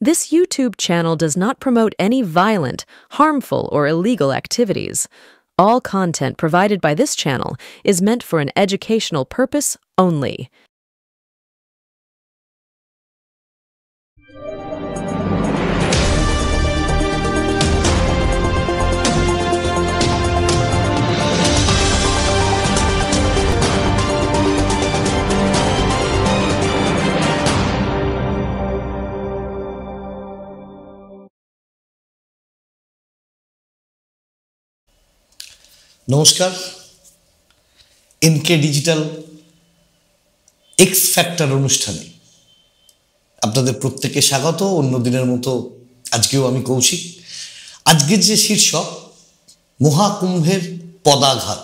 This YouTube channel does not promote any violent, harmful, or illegal activities. All content provided by this channel is meant for an educational purpose only. নমস্কার, NK digital x factor অনুষ্ঠানে আপনাদের প্রত্যেককে স্বাগত। অন্য দিনের মতো আজকেও আমি কৌশিক। আজকের যে শীর্ষক, মহাকুম্ভের পদাঘাত।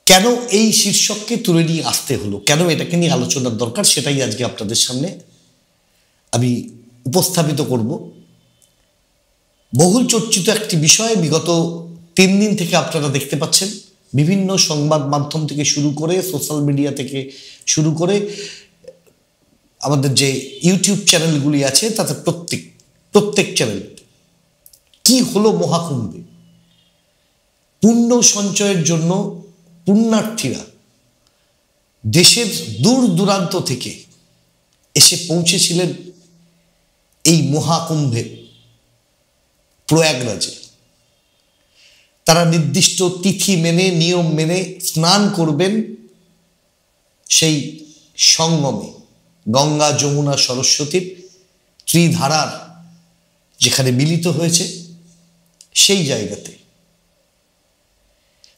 কেন এই শীর্ষককে তুলে নিয়ে আসতে হলো, কেন এটাকে নিয়ে আলোচনার দরকার, সেটাই আজকে আপনাদের সামনে আমি উপস্থাপিত করব। বহুল চর্চিত একটি বিষয়, বিগত 3 দিন থেকে আপনারা দেখতে পাচ্ছেন বিভিন্ন সংবাদ মাধ্যম থেকে শুরু করে, সোশ্যাল মিডিয়া থেকে শুরু করে, আমাদের যে ইউটিউব চ্যানেলগুলি আছে তাতে প্রত্যেক চ্যানেল কি হলো মহাকুম্ভে। পুণ্য সঞ্চয়ের জন্য পুণ্যার্থীরা দেশের দূর দূরান্ত থেকে এসে পৌঁছেছিলেন এই মহাকুম্ভে প্রয়াগরাজে। তারা নির্দিষ্ট তিথি মেনে, নিয়ম মেনে স্নান করবেন সেই সঙ্গমে, গঙ্গা যমুনা সরস্বতীর ত্রিধারার যেখানে মিলিত হয়েছে সেই জায়গাতে।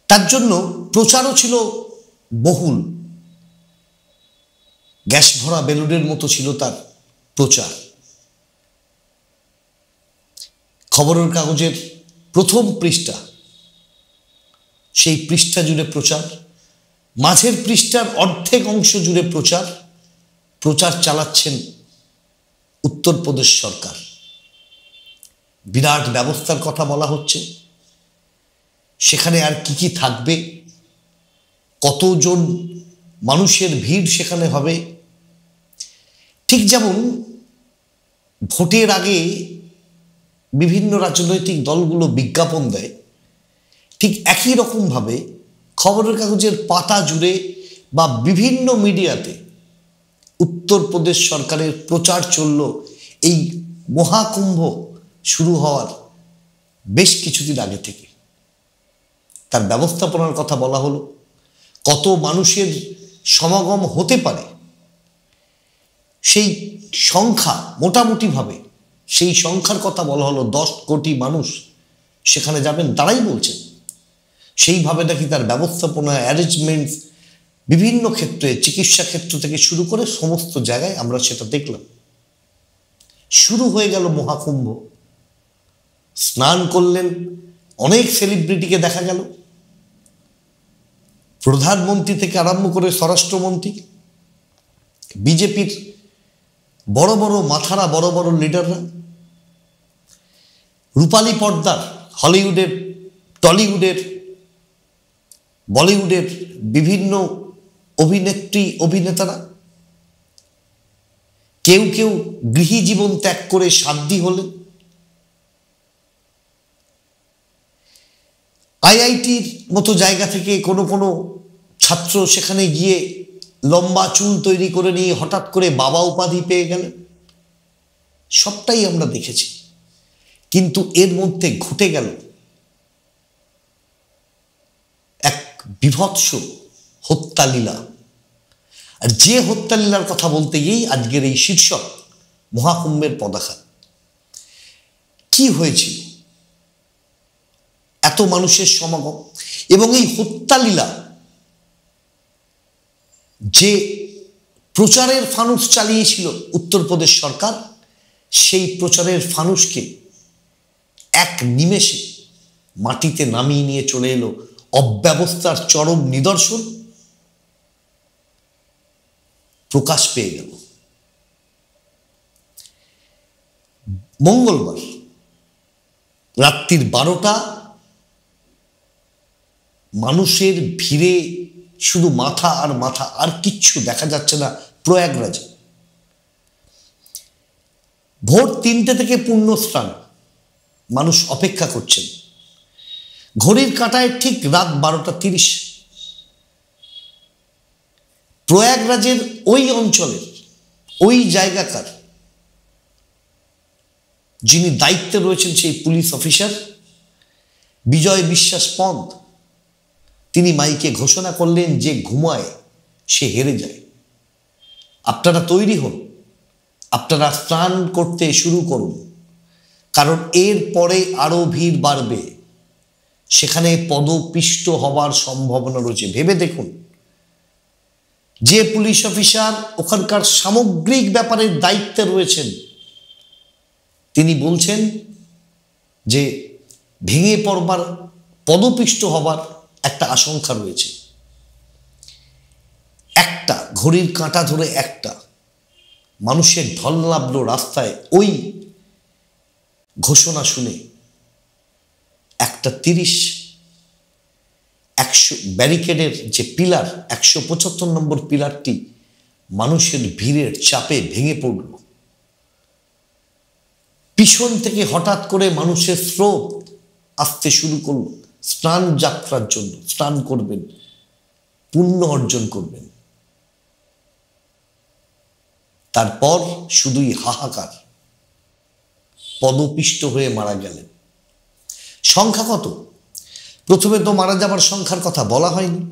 তার জন্য প্রচারও ছিল বহুল, গ্যাস ভরা বেলুনের মতো ছিল তার প্রচার। খবরের কাগজের প্রথম পৃষ্ঠা, সেই পৃষ্ঠা জুড়ে প্রচার, মাঝের পৃষ্ঠার অর্ধেক অংশ জুড়ে প্রচার চালাচ্ছেন উত্তরপ্রদেশ সরকার। বিরাট ব্যবস্থার কথা বলা হচ্ছে, সেখানে আর কি থাকবে, কতজন মানুষের ভিড় সেখানে হবে। ঠিক যেমন ভোটের আগে বিভিন্ন রাজনৈতিক দলগুলো বিজ্ঞাপন দেয়, ঠিক একই রকমভাবে খবরের কাগজের পাতা জুড়ে বা বিভিন্ন মিডিয়াতে উত্তরপ্রদেশ সরকারের প্রচার চলল এই মহাকুম্ভ শুরু হওয়ার বেশ কিছুদিন আগে থেকে। তার ব্যবস্থাপনার কথা বলা হলো, কত মানুষের সমাগম হতে পারে সেই সংখ্যা, মোটামুটিভাবে সেই সংখ্যার কথা বলা হলো। 10 কোটি মানুষ সেখানে যাবেন, তারাই বলছেন। সেইভাবে নাকি তার ব্যবস্থাপনা, অ্যারেঞ্জমেন্টস, বিভিন্ন ক্ষেত্রে, চিকিৎসা ক্ষেত্র থেকে শুরু করে সমস্ত জায়গায় আমরা সেটা দেখলাম। শুরু হয়ে গেল মহাকুম্ভ, স্নান করলেন অনেক সেলিব্রিটিকে দেখা গেল, প্রধানমন্ত্রী থেকে আরম্ভ করে স্বরাষ্ট্রমন্ত্রী, বিজেপির বড় বড় মাথারা, বড় বড় লিডাররা, রূপালী পর্দার, হলিউডের, টলিউডের, বলিউডের বিভিন্ন অভিনেত্রী, অভিনেতারা, কেউ কেউ গৃহী জীবন ত্যাগ করে সাধ্বী হলেন। আইআইটির মতো জায়গা থেকে কোনো ছাত্র সেখানে গিয়ে লম্বা চুল তৈরি করে নিয়ে হঠাৎ করে বাবা উপাধি পেয়ে গেলেন। সবটাই আমরা দেখেছি, কিন্তু এর মধ্যে ঘটে গেল এক বিভৎস হত্যালীলা। আর যে হত্যালীলার কথা বলতে গিয়েই আজকের এই শীর্ষক, মহাকুম্ভের পদাঘাত। কি হয়েছিল, এত মানুষের সমাগম এবং এই হত্যালীলা, যে প্রচারের ফানুস চালিয়েছিল উত্তরপ্রদেশ সরকার, সেই প্রচারের ফানুসকে এক নিমেষে মাটিতে নামিয়ে নিয়ে চলে এলো অব্যবস্থার চরম নিদর্শন প্রকাশ পেয়ে গেল। মঙ্গলবার রাত্রির 12টা, মানুষের ভিড়ে শুধু মাথা আর মাথা, আর কিচ্ছু দেখা যাচ্ছে না প্রয়াগরাজে। ভোর 3টে থেকে পূর্ণ স্নান, মানুষ অপেক্ষা করছেন। ঘড়ির কাঁটায় ঠিক রাত 12:30 প্রয়াগরাজের ওই অঞ্চলের ওই জায়গাকার যিনি দায়িত্বে রয়েছেন সেই পুলিশ অফিসার বিজয় বিশ্বাস পন্থ, তিনি মাইকে ঘোষণা করলেন যে ঘুমায় সে হেরে যায়। আপনারা তৈরি হন, আপনারা স্নান করতে শুরু করুন, কারণ এর পরে আরো ভিড় বাড়বে, সেখানে পদপিষ্ট হবার সম্ভাবনা রয়েছে। ভেবে দেখুন, যে পুলিশ অফিসার ওখানকার সামগ্রিক ব্যাপারের দায়িত্বে রয়েছেন তিনি বলছেন যে ভেঙে পড়বার, পদপিষ্ট হবার একটা আশঙ্কা রয়েছে। একটা ঘড়ির কাঁটা ধরে একটা মানুষের ঢল নামল রাস্তায় ওই ঘোষণা শুনে। 1:30 100 ব্যারিকেডের যে পিলার, 175 নম্বর পিলারটি মানুষের ভিড়ের চাপে ভেঙে পড়ল। পিছন থেকে হঠাৎ করে মানুষের স্রোত আসতে শুরু করল স্নান যাত্রার জন্য, স্নান করবেন, পুণ্য অর্জন করবেন। তারপর শুধুই হাহাকার, পদপিষ্ট হয়ে মারা গেলেন। সংখ্যা কত? প্রথমে তো মারা যাবার সংখ্যার কথা বলা হয়নি,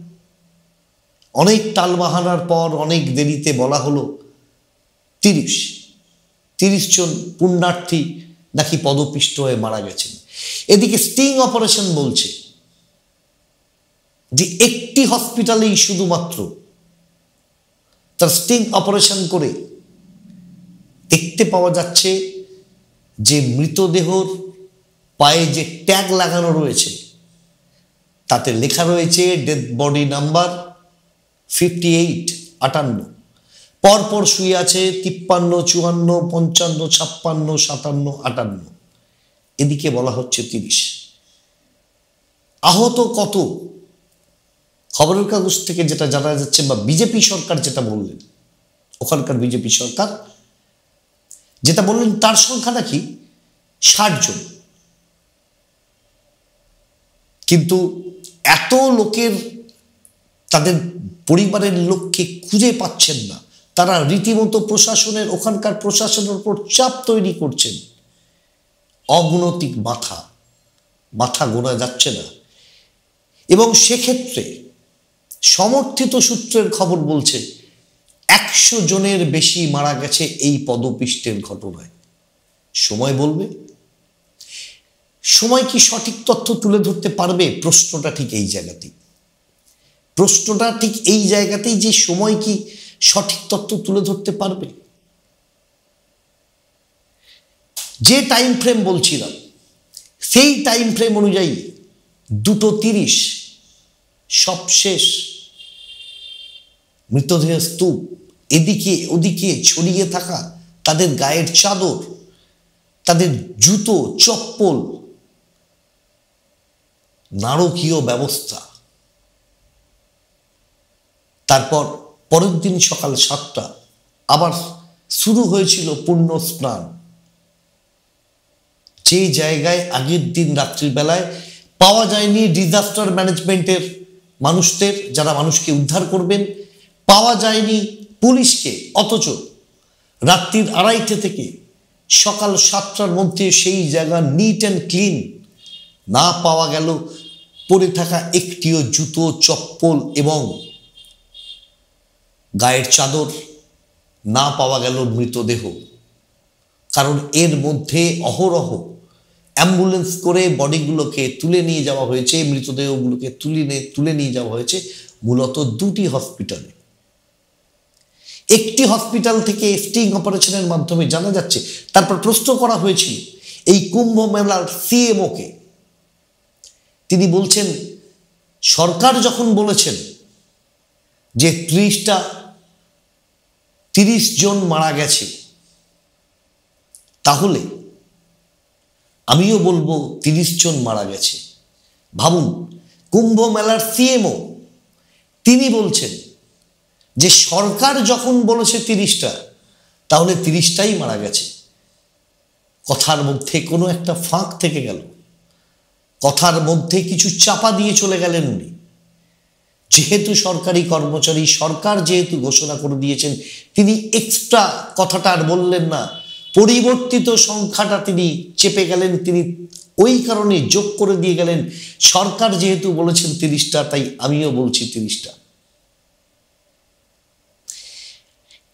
অনেক টালবাহানার পর অনেক দেরিতে বলা হলো 30 জন পুণ্যার্থী নাকি পদপিষ্ট হয়ে মারা গেছেন। এদিকে স্টিং অপারেশন বলছে যে একটি হসপিটালেই শুধুমাত্র তার স্টিং অপারেশন করে দেখতে পাওয়া যাচ্ছে যে মৃতদেহর পায়ে যে ট্যাগ লাগানো রয়েছে তাতে লেখা রয়েছে ডেথ বডি নাম্বার 58 পরপর শুয়ে আছে 53, 54, 56, 57, 58। এদিকে বলা হচ্ছে 30। আহত কত? খবরের কাগজ থেকে যেটা জানা যাচ্ছে বা বিজেপি সরকার যেটা বললেন, ওখানকার বিজেপি সরকার যেটা বললেন তার সংখ্যা নাকি 60 জন। কিন্তু এত লোকের, তাদের পরিবারের লোককে খুঁজে পাচ্ছেন না, তারা রীতিমতো প্রশাসনের, ওখানকার প্রশাসনের উপর চাপ তৈরি করছেন। অগুণতিক মাথা গোনা যাচ্ছে না। এবং সেক্ষেত্রে সমর্থিত সূত্রের খবর বলছে 100 জনের বেশি মারা গেছে এই পদপিষ্টের ঘটনায়। সময় বলবে, সময় কি সঠিক তথ্য তুলে ধরতে পারবে? প্রশ্নটা ঠিক এই জায়গাতেই যে সময় কি সঠিক তথ্য তুলে ধরতে পারবে? যে টাইম ফ্রেম বলছিলাম সেই টাইম ফ্রেম অনুযায়ী 2:30 সবশেষ মৃতদেহ স্তূপ, এদিকে ওদিকে ছড়িয়ে থাকা তাদের গায়ের চাদর, তাদের জুতো, চপ্পল, নারকীয় ব্যবস্থা। তারপর পরের দিন সকাল 7টা আবার শুরু হয়েছিল পুণ্য স্নান। যে জায়গায় আগের দিন রাত্রিবেলায় পাওয়া যায়নি ডিজাস্টার ম্যানেজমেন্টের মানুষদের, যারা মানুষকে উদ্ধার করবেন, পাওয়া যায়নি পুলিশকে, অথচ রাত্রির 2:30 থেকে সকাল 7টার মধ্যে সেই জায়গা নিট অ্যান্ড ক্লিন, না পাওয়া গেল পরে থাকা একটিও জুতো, চপ্পল এবং গায়ের চাদর, না পাওয়া গেল মৃতদেহ। কারণ এর মধ্যে অহরহ অ্যাম্বুলেন্স করে বডিগুলোকে তুলে নিয়ে যাওয়া হয়েছে, মৃতদেহগুলোকে তুলে নিয়ে যাওয়া হয়েছে মূলত 2টি হসপিটালে। একটি হসপিটাল থেকে স্টিং অপারেশনের মাধ্যমে জানা যাচ্ছে। তারপর প্রশ্ন করা হয়েছিল এই কুম্ভ মেলার সিএমওকে, তিনি বলছেন সরকার যখন বলেছেন যে 30 জন মারা গেছে, তাহলে আমিও বলবো 30 জন মারা গেছে। ভাবুন, কুম্ভ মেলার সিএমও তিনি বলছেন যে সরকার যখন বলেছে 30টা, তাহলে 30টাই মারা গেছে। কথার মধ্যে কোনো একটা ফাঁক থেকে গেল, কথার মধ্যে কিছু চাপা দিয়ে চলে গেলেন উনি। যেহেতু সরকারি কর্মচারী, সরকার যেহেতু ঘোষণা করে দিয়েছেন, তিনি এক্সট্রা কথাটা আর বললেন না, পরিবর্তিত সংখ্যাটা তিনি চেপে গেলেন, তিনি ওই কারণে যোগ করে দিয়ে গেলেন, সরকার যেহেতু বলেছেন 30টা, তাই আমিও বলছি 30টা।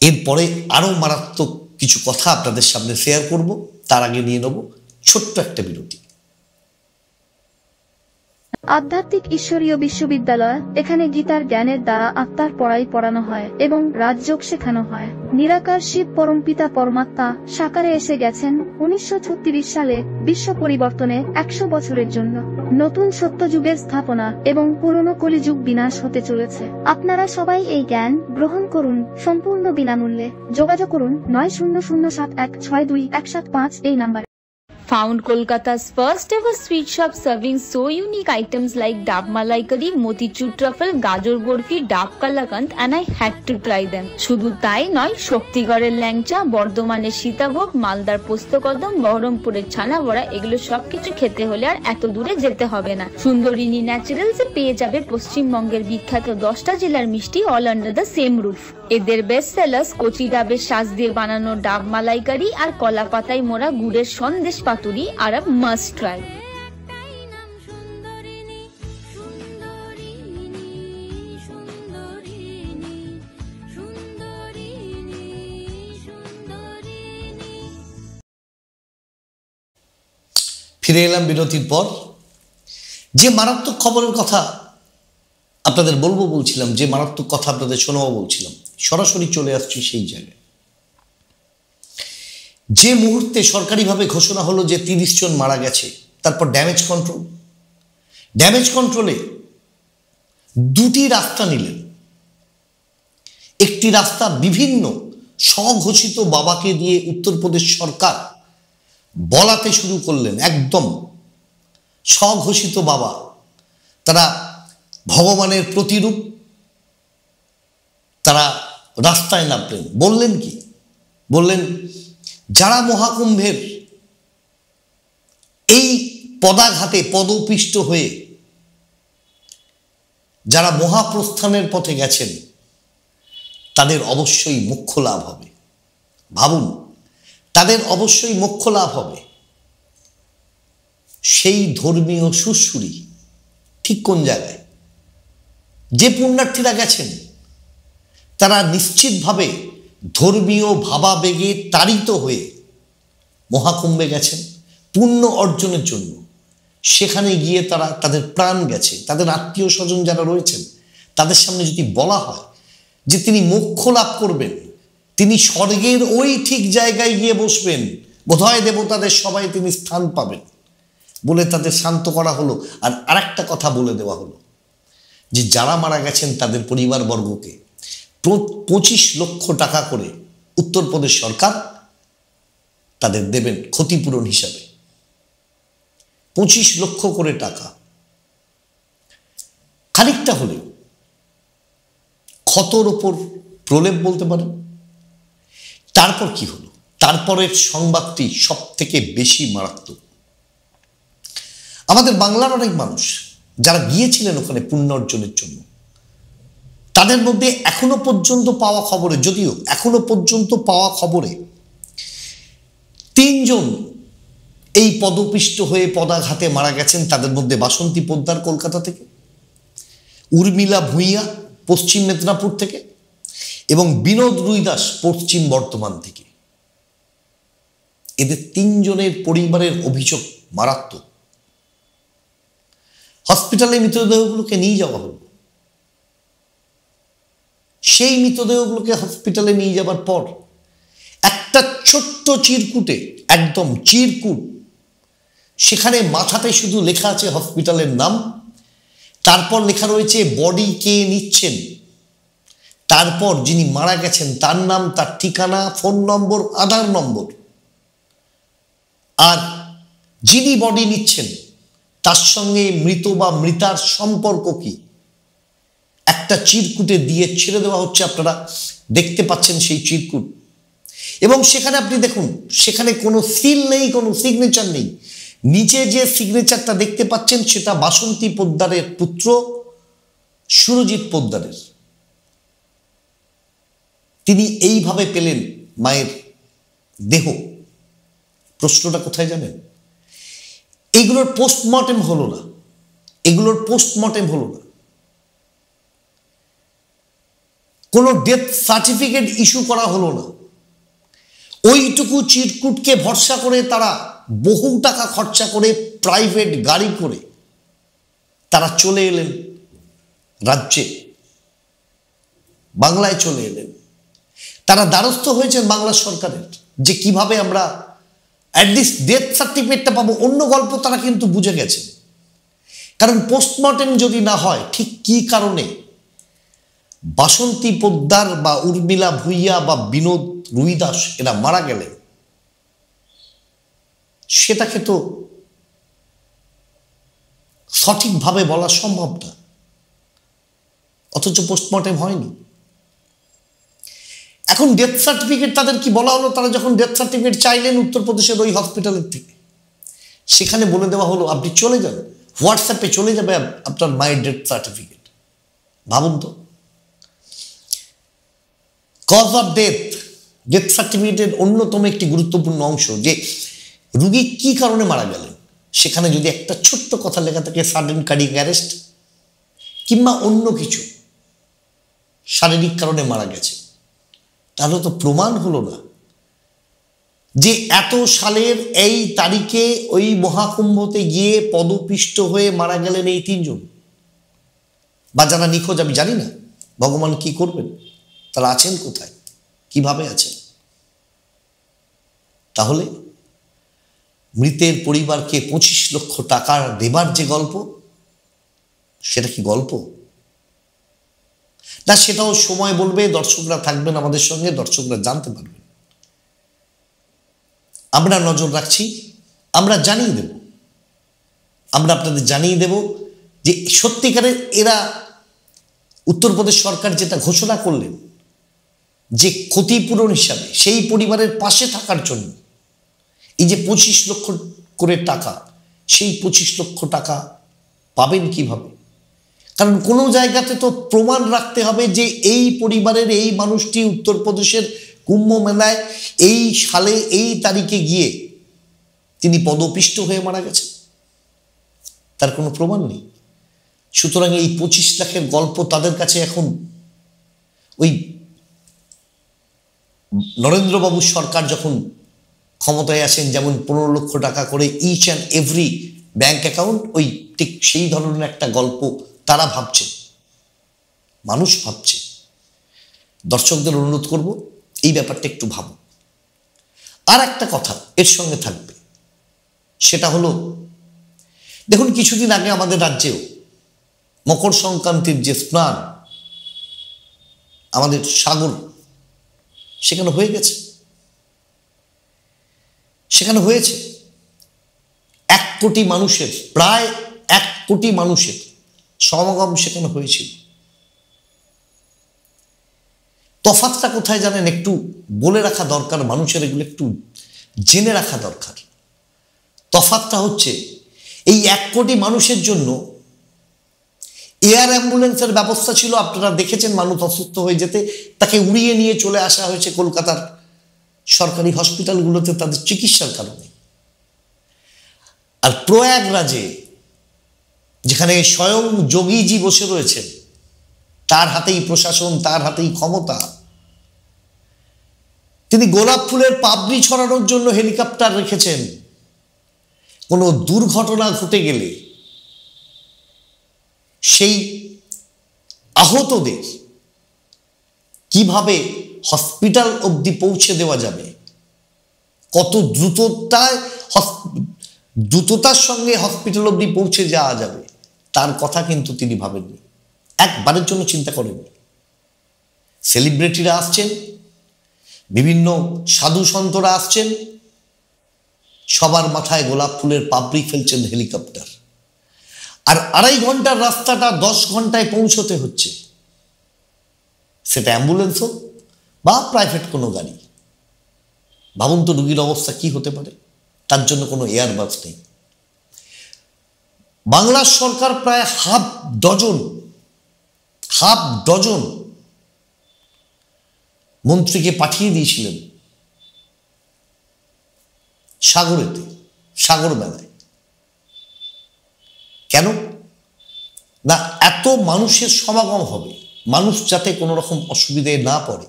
এরপরে আরো মারাত্মক কিছু কথা আপনাদের সামনে শেয়ার করব, তার আগে নিয়ে নেব ছোট্ট একটা বিরতি। আধ্যাত্মিক ঈশ্বরীয় বিশ্ববিদ্যালয়, এখানে গীতার জ্ঞানের দ্বারা আত্মার পড়াই পড়ানো হয় এবং রাজযোগ শেখানো হয়। নিরাকার শিব পরমপিতা পরমাত্মা সাকারে এসে গেছেন 1936 সালে বিশ্ব পরিবর্তনে 100 বছরের জন্য। নতুন সত্যযুগের স্থাপনা এবং পুরনো কলিযুগ বিনাশ হতে চলেছে। আপনারা সবাই এই জ্ঞান গ্রহণ করুন সম্পূর্ণ বিনামূল্যে। যোগাযোগ করুন 9007162175 এই নাম্বারে। Found Kolkata's first ever sweet shop serving so unique items like Dab Malai Curry, Motichur Truffle, Gajor Borfi, Dab Kalakand, and I had to try them. শুধু তাই নয়, শক্তিগড়ের ল্যাংচা, বর্ধমানের সীতাভোগ, মালদার পোস্তকদম, বহরমপুরের ছানা বড়া, এগুলো সবকিছু খেতে হলে আর এত দূরে যেতে হবে না। সুন্দরিনী ন্যাচারালসে পেয়ে যাবে পশ্চিমবঙ্গের বিখ্যাত 10টা জেলার মিষ্টি all under the same roof. এদের বেস্ট সেলার্স কচি ডাবের শাঁস দিয়ে বানানো ডাব মালাইকারি আর কলা পাতায় মোড়া গুড়ের সন্দেশ পাতুরি আর আ মাস্ট ট্রাই। ফিরে এলাম বিরতির পর। যে মারাত্মক খবরের কথা আপনাদের বলছিলাম, যে মারাত্মক কথা আপনাদের শোনাবো বলছিলাম, সরাসরি চলে আসছি সেই জায়গায়। যে মুহূর্তে সরকারিভাবে ঘোষণা হলো যে 30 জন মারা গেছে, তারপর ড্যামেজ কন্ট্রোলে দুটি রাস্তা নিলেন। একটি রাস্তা বিভিন্ন স্বঘোষিত বাবাকে দিয়ে উত্তরপ্রদেশ সরকার বলাতে শুরু করলেন, একদম স্বঘোষিত বাবা, তারা ভগবানের প্রতিরূপ, তারা রাস্তায় নামলেন। বললেন কি? বললেন যারা মহাকুম্ভের এই পদাঘাতে পদপিষ্ট হয়ে যারা মহাপ্রস্থানের পথে গেছেন, তাদের অবশ্যই মোক্ষ লাভ হবে। ভাবুন, তাদের অবশ্যই মোক্ষ লাভ হবে। সেই ধর্মীয় সুরসুরি ঠিক কোন জায়গায়? যে পুণ্যার্থীরা গেছেন তারা নিশ্চিতভাবে ধর্মীয় ভাবাবেগে তাড়িত হয়ে মহাকুম্ভে গেছেন পুণ্য অর্জনের জন্য। সেখানে গিয়ে তারা তাদের প্রাণ গেছে, তাদের আত্মীয় স্বজন যারা রয়েছেন তাদের সামনে যদি বলা হয় যে তিনি মোক্ষ লাভ করবেন, তিনি স্বর্গের ওই ঠিক জায়গায় গিয়ে বসবেন, বোধহয় দেবতাদের সবাই তিনি স্থান পাবেন, বলে তাদের শান্ত করা হলো। আর আরেকটা কথা বলে দেওয়া হলো যে যারা মারা গেছেন তাদের পরিবারবর্গকে 25 লক্ষ টাকা করে উত্তরপ্রদেশ সরকার তাদের দেবেন ক্ষতিপূরণ হিসাবে। 25 লক্ষ করে টাকা। খানিকটা হলেও ক্ষতর ওপর প্রলেপ বলতে পারেন। তারপর কি হলো? তারপরের সংবাদটি সব থেকে বেশি মারাত্মক। আমাদের বাংলার অনেক মানুষ যারা গিয়েছিলেন ওখানে পুণ্য অর্জনের জন্য, তাদের মধ্যে এখনো পর্যন্ত পাওয়া খবরে, যদিও এখনো পর্যন্ত পাওয়া খবরে 3 জন এই পদপিষ্ট হয়ে পদাঘাতে মারা গেছেন। তাদের মধ্যে বাসন্তী পোদ্দার কলকাতা থেকে, উর্মিলা ভূঁইয়া পশ্চিম মেদিনীপুর থেকে এবং বিনোদ রুইদাস পশ্চিম বর্ধমান থেকে। এদের 3 জনের পরিবারের অভিযোগ মারাত্মক। হসপিটালে মৃতদেহগুলোকে নিয়ে যাওয়া হলো। সেই মৃতদেহগুলোকে হসপিটালে নিয়ে যাবার পর একটা ছোট্ট চিরকুটে, একদম চিরকুট, সেখানে মাথাতে শুধু লেখা আছে হসপিটালের নাম, তারপর লেখা রয়েছে বডি কে নিচ্ছেন, তারপর যিনি মারা গেছেন তার নাম, তার ঠিকানা, ফোন নম্বর, আধার নম্বর, আর যিনি বডি নিচ্ছেন তার সঙ্গে মৃত বা মৃতার সম্পর্ক কি, একটা চিরকুটে দিয়ে ছেড়ে দেওয়া হচ্ছে। আপনারা দেখতে পাচ্ছেন সেই চিরকুট। এবং সেখানে আপনি দেখুন, সেখানে কোনো সিল নেই, কোনো সিগনেচার নেই। নিচে যে সিগনেচারটা দেখতে পাচ্ছেন সেটা বাসন্তী পোদ্দারের পুত্র সুরজিৎ পোদ্দারের। তিনি এইভাবে পেলেন মায়ের দেহ। প্রশ্নটা কোথায় জানেন? এগুলোর পোস্টমর্টেম হলো না, এগুলোর পোস্টমর্টেম হলো না, কোনো ডেথ সার্টিফিকেট ইস্যু করা হলো না। ওইটুকু চিরকুটকে ভরসা করে তারা বহু টাকা খরচা করে প্রাইভেট গাড়ি করে তারা চলে এলেন রাজ্যে, বাংলায় চলে এলেন। তারা দ্বারস্থ হয়েছেন বাংলা সরকারের যে কিভাবে আমরা অ্যাটলিস্ট ডেথ সার্টিফিকেটটা পাবো। অন্য গল্প তারা কিন্তু বুঝে গেছে, কারণ পোস্টমর্টেম যদি না হয় ঠিক কি কারণে বাসন্তী পোদ্দার বা উর্মিলা ভূঁইয়া বা বিনোদ রুইদাস এরা মারা গেলে সেটাকে তো সঠিকভাবে বলা সম্ভব না, অথচ পোস্টমর্টেম হয়নি। এখন ডেথ সার্টিফিকেট তাদের কি বলা হলো? তারা যখন ডেথ সার্টিফিকেট চাইলেন উত্তরপ্রদেশের ওই হসপিটালের থেকে, সেখানে বলে দেওয়া হলো আপনি চলে যান, হোয়াটসঅ্যাপে চলে যাবে আপনার মায়ের ডেথ সার্টিফিকেট। ভাবুন তো, কজ অফ ডেথ, ডেথ সার্টিফিকেটের অন্যতম একটি গুরুত্বপূর্ণ অংশ যে রুগী কি কারণে মারা গেলেন, সেখানে যদি একটা ছোট্ট কথা লেখা থাকে সাডেন কার্ডিয়াক অ্যারেস্ট কিংবা অন্য কিছু শারীরিক কারণে মারা গেছে, তাহলে তো প্রমাণ হলো না যে এত সালের এই তারিখে ওই মহাকুম্ভতে গিয়ে পদপিষ্ট হয়ে মারা গেলেন এই তিনজন। বা যারা নিখোঁজ, আমি জানি না ভগবান কি করবেন, তারা আছেন কোথায়, কিভাবে আছেন। তাহলে মৃতের পরিবারকে 25 লক্ষ টাকা দেবার যে গল্প, সেটা কি গল্প না? সেটাও সময় বলবে, দর্শকরা থাকবেন আমাদের সঙ্গে, দর্শকরা জানতে পারবেন। আমরা নজর রাখছি, আমরা জানিয়ে দেব, আমরা আপনাদের জানিয়ে দেব যে সত্যিকারের এরা উত্তরপ্রদেশ সরকার যেটা ঘোষণা করলেন যে ক্ষতিপূরণ হিসাবে সেই পরিবারের পাশে থাকার জন্য এই যে 25 লক্ষ করে টাকা, সেই 25 লক্ষ টাকা পাবেন কিভাবে? কারণ কোনো জায়গাতে তো প্রমাণ রাখতে হবে যে এই পরিবারের এই মানুষটি উত্তরপ্রদেশের কুম্ভ মেলায় এই সালে এই তারিখে গিয়ে তিনি পদপিষ্ট হয়ে মারা গেছেন, তার কোনো প্রমাণ নেই। সুতরাং এই 25 লাখের গল্প তাদের কাছে এখন ওই নরেন্দ্রবাবু সরকার যখন ক্ষমতায় আসেন, যেমন 15 লক্ষ টাকা করে each and every bank account, ওই ঠিক সেই ধরনের একটা গল্প তারা ভাবছে, মানুষ ভাবছে। দর্শকদের অনুরোধ করব এই ব্যাপারটা একটু ভাবুন। আর একটা কথা এর সঙ্গে থাকবে, সেটা হলো দেখুন কিছুদিন আগে আমাদের রাজ্যেও মকর সংক্রান্তির যে স্নান আমাদের সাগর সেখানে হয়ে গেছে, সেখানে হয়েছে 1 কোটি মানুষের, প্রায় 1 কোটি মানুষের সমাগম সেখানে হয়েছিল। তফাৎটা কোথায় জানেন? একটু বলে রাখা দরকার, মানুষের এগুলো একটু জেনে রাখা দরকার। তফাৎটা হচ্ছে এই 1 কোটি মানুষের জন্য এয়ার অ্যাম্বুলেন্সের ব্যবস্থা ছিল। আপনারা দেখেছেন মানুষ অসুস্থ হয়ে যেতে তাকে উড়িয়ে নিয়ে চলে আসা হয়েছে কলকাতার সরকারি হসপিটালগুলোতে তাদের চিকিৎসার কারণে। আর প্রয়াগরাজে যেখানে স্বয়ং যোগীজি বসে রয়েছেন, তার হাতেই প্রশাসন, তার হাতেই ক্ষমতা, তিনি গোলাপ ফুলের পাপড়ি ছড়ানোর জন্য হেলিকপ্টার রেখেছেন। কোনো দুর্ঘটনা ঘটে গেলে সেই আহতদের কিভাবে হসপিটাল অবধি পৌঁছে দেওয়া যাবে, কত দ্রুততার সঙ্গে হসপিটাল অবধি পৌঁছে যাওয়া যাবে, তার কথা কিন্তু তিনি ভাবেননি, একবারের জন্য চিন্তা করেননি। সেলিব্রিটিরা আসছেন, বিভিন্ন সাধু সন্তরা আসছেন, সবার মাথায় গোলাপ ফুলের পাপড়ি ফেলছেন হেলিকপ্টার। আর 2.5 ঘন্টার রাস্তাটা 10 ঘন্টায় পৌঁছতে হচ্ছে, সেটা অ্যাম্বুলেন্স হোক বা প্রাইভেট কোনো গাড়ি। ভাবুন তো রুগীর অবস্থা কি হতে পারে, তার জন্য কোনো এয়ারবাস নেই। বাংলার সরকার প্রায় হাফ ডজন মন্ত্রীকে পাঠিয়ে দিয়েছিলেন সাগর মেলায়। কেন না, এত মানুষের সমাগম হবে, মানুষ যাতে কোনো রকম অসুবিধায় না পড়ে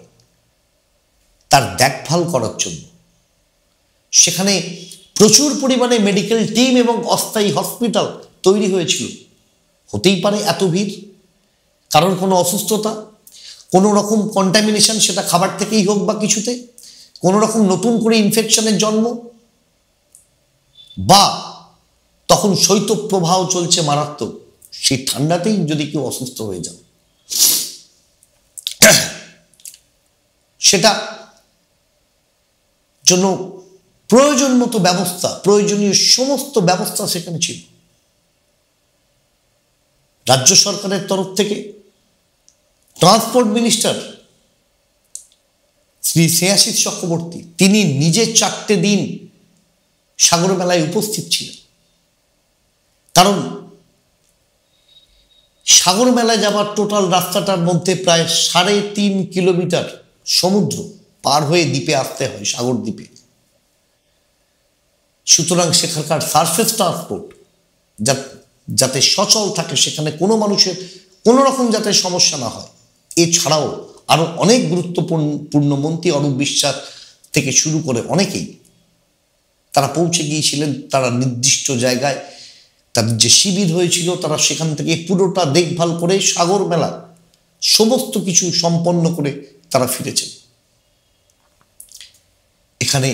তার দেখভাল করার জন্য সেখানে প্রচুর পরিমাণে মেডিকেল টিম এবং অস্থায়ী হসপিটাল তৈরি হয়েছিল। হতেই পারে এত ভিড়, কারণ কোনো অসুস্থতা, কোনো রকম কন্টামিনেশন, সেটা খাবার থেকেই হোক বা কিছুতে, কোনো রকম নতুন করে ইনফেকশনের জন্ম, বা তখন শৈত্যপ্রবাহ চলছে মারাত্মক, সেই ঠান্ডাতেই যদি কেউ অসুস্থ হয়ে যান, সেটা জন্য প্রয়োজন মতো ব্যবস্থা, প্রয়োজনীয় সমস্ত ব্যবস্থা সেখানে ছিল। রাজ্য সরকারের তরফ থেকে ট্রান্সপোর্ট মিনিস্টার শ্রী স্নেহাশিস চক্রবর্তী, তিনি নিজে 4টে দিন সাগর মেলায় উপস্থিত ছিলেন। কারণ সাগর মেলায় যাবার টোটাল রাস্তাটার মধ্যে প্রায় 3.5 কিলোমিটার সমুদ্র পার হয়ে দ্বীপে আসতে হয়, সাগর দ্বীপে। সুতরাং সেখানকার সারফেস ট্রান্সপোর্ট যাতে সচল থাকে, সেখানে কোনো মানুষের কোনো রকম যাতে সমস্যা না হয়, এছাড়াও আরো অনেক গুরুত্বপূর্ণ মন্ত্রী অরূপ বিশ্বাস থেকে শুরু করে অনেকেই তারা পৌঁছে গিয়েছিলেন। তারা নির্দিষ্ট জায়গায় তাদের যে শিবির হয়েছিল, তারা সেখান থেকে পুরোটা দেখভাল করে সাগর মেলা সমস্ত কিছু সম্পন্ন করে তারা ফিরেছেন। এখানে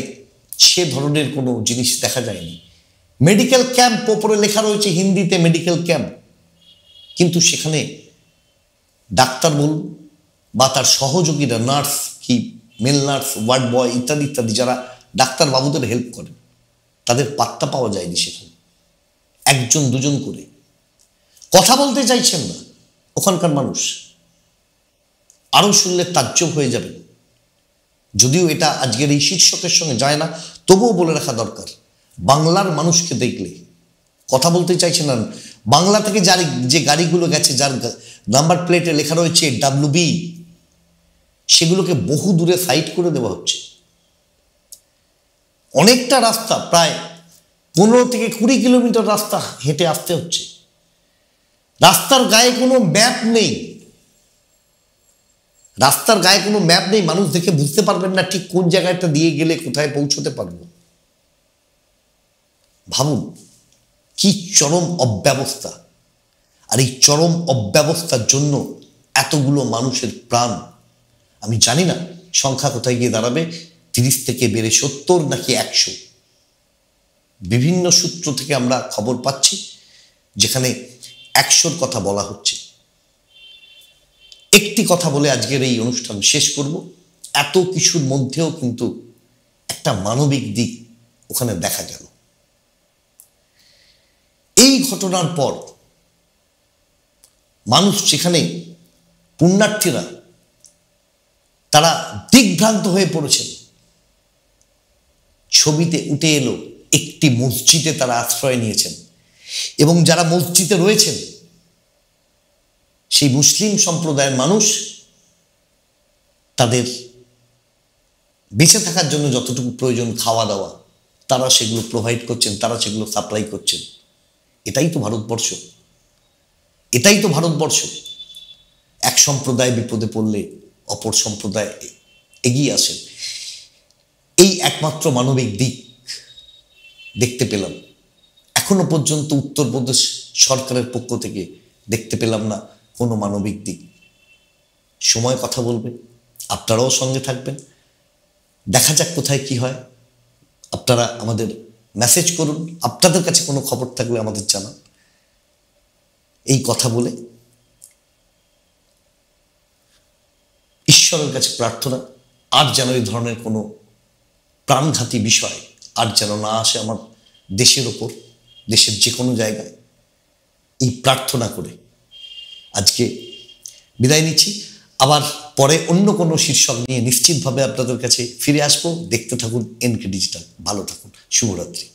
সে ধরনের কোনো জিনিস দেখা যায়নি। মেডিকেল ক্যাম্প ওপরে লেখা রয়েছে হিন্দিতে মেডিকেল ক্যাম্প, কিন্তু সেখানে ডাক্তার বলুন বা তার সহযোগীরা, নার্স কি মেল নার্স, ওয়ার্ড বয় ইত্যাদি ইত্যাদি, যারা ডাক্তার বাবুদের হেল্প করেন, তাদের পাত্তা পাওয়া যায়নি। সেখানে 1-2 করে কথা বলতে চাইছেন না ওখানকার মানুষ। আরো শুনলে তাজ্জব হয়ে যাবেন, যদিও এটা আজকের এই শীর্ষকের সঙ্গে যায় না, তবুও বলে রাখা দরকার। বাংলার মানুষকে দেখলে কথা বলতে চাইছে না। বাংলা থেকে যে গাড়িগুলো গেছে, যার নাম্বার প্লেটে লেখা রয়েছে WB, সেগুলোকে বহু দূরে সাইড করে দেওয়া হচ্ছে। অনেকটা রাস্তা, প্রায় 15 থেকে 20 কিলোমিটার রাস্তা হেঁটে আসতে হচ্ছে। রাস্তার গায়ে কোনো ম্যাপ নেই, মানুষ দেখে বুঝতে পারবেন না ঠিক কোন জায়গাটা দিয়ে গেলে কোথায় পৌঁছতে পারবো। ভাবুন কি চরম অব্যবস্থা, আর এই চরম অব্যবস্থার জন্য এতগুলো মানুষের প্রাণ। আমি জানি না সংখ্যা কোথায় গিয়ে দাঁড়াবে, 30 থেকে বেড়ে 70 নাকি 100। বিভিন্ন সূত্র থেকে আমরা খবর পাচ্ছি যেখানে 100-র কথা বলা হচ্ছে। একটি কথা বলে আজকের এই অনুষ্ঠান শেষ করব। এত কিছুর মধ্যেও কিন্তু একটা মানবিক দিক ওখানে দেখা গেল। এই ঘটনার পর মানুষ, সেখানে পুণ্যার্থীরা, তারা দিগ্ভ্রান্ত হয়ে পড়েছেন। ছবিতে উঠে এলো একটি মসজিদে তারা আশ্রয় নিয়েছেন, এবং যারা মসজিদে রয়েছেন সেই মুসলিম সম্প্রদায়ের মানুষ তাদের বেঁচে থাকার জন্য যতটুকু প্রয়োজন খাওয়া দাওয়া, তারা সেগুলো প্রোভাইড করছেন, তারা সেগুলো সাপ্লাই করছেন। এটাই তো ভারতবর্ষ। এক সম্প্রদায় বিপদে পড়লে অপর সম্প্রদায় এগিয়ে আসেন। এই একমাত্র মানবিক দিক দেখতে পেলাম। এখনো পর্যন্ত উত্তরপ্রদেশ সরকারের পক্ষ থেকে দেখতে পেলাম না কোনো মানবিক দিক। সময় কথা বলবে, আপনারাও সঙ্গে থাকবেন। দেখা যাক কোথায় কি হয়। আপনারা আমাদের মেসেজ করুন, আপনাদের কাছে কোনো খবর থাকলে আমাদের জানান। এই কথা বলে ঈশ্বরের কাছে প্রার্থনা, আর যেন এই ধরনের কোনো প্রাণঘাতী বিষয় আর যেন না আসে আমার দেশের ওপর, দেশের যে কোনো জায়গায়। এই প্রার্থনা করে আজকে বিদায় নিচ্ছি। আবার পরে অন্য কোনো শীর্ষক নিয়ে নিশ্চিতভাবে আপনাদের কাছে ফিরে আসবো। দেখতে থাকুন এনকে ডিজিটাল। ভালো থাকুন। শুভরাত্রি।